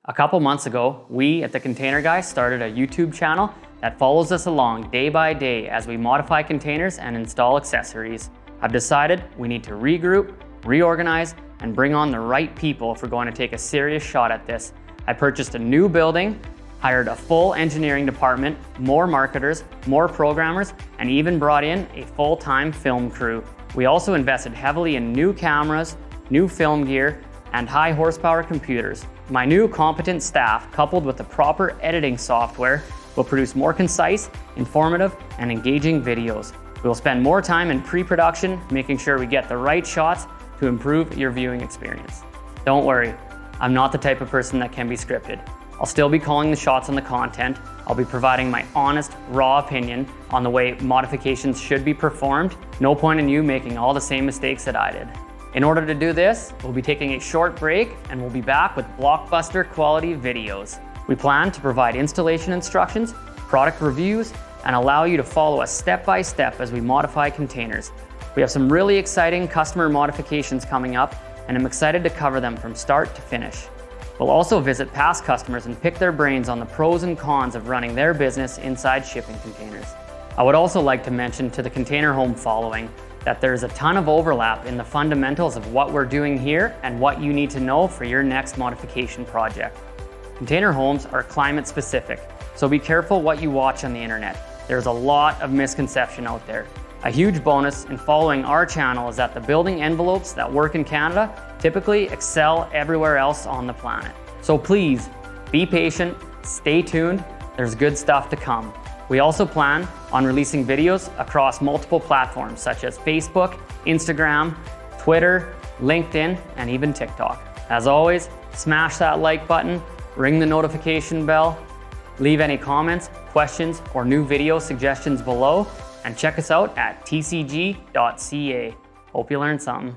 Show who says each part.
Speaker 1: A couple months ago, we at The Container Guy started a YouTube channel that follows us along day by day as we modify containers and install accessories. I've decided we need to regroup, reorganize, and bring on the right people if we're going to take a serious shot at this. I purchased a new building, hired a full engineering department, more marketers, more programmers, and even brought in a full-time film crew. We also invested heavily in new cameras, new film gear, and high horsepower computers. My new competent staff, coupled with the proper editing software, will produce more concise, informative, and engaging videos. We will spend more time in pre-production, making sure we get the right shots to improve your viewing experience. Don't worry, I'm not the type of person that can be scripted. I'll still be calling the shots on the content. I'll be providing my honest, raw opinion on the way modifications should be performed. No point in you making all the same mistakes that I did. In order to do this, we'll be taking a short break and we'll be back with blockbuster quality videos. We plan to provide installation instructions, product reviews, and allow you to follow us step by step as we modify containers. We have some really exciting customer modifications coming up, and I'm excited to cover them from start to finish. We'll also visit past customers and pick their brains on the pros and cons of running their business inside shipping containers. I would also like to mention to the container home following that there's a ton of overlap in the fundamentals of what we're doing here and what you need to know for your next modification project. Container homes are climate specific, so be careful what you watch on the internet. There's a lot of misconception out there. A huge bonus in following our channel is that the building envelopes that work in Canada typically excel everywhere else on the planet. So please, be patient, stay tuned, there's good stuff to come. We also plan on releasing videos across multiple platforms such as Facebook, Instagram, Twitter, LinkedIn, and even TikTok. As always, smash that like button, ring the notification bell, leave any comments, questions, or new video suggestions below, and check us out at tcg.ca. Hope you learned something.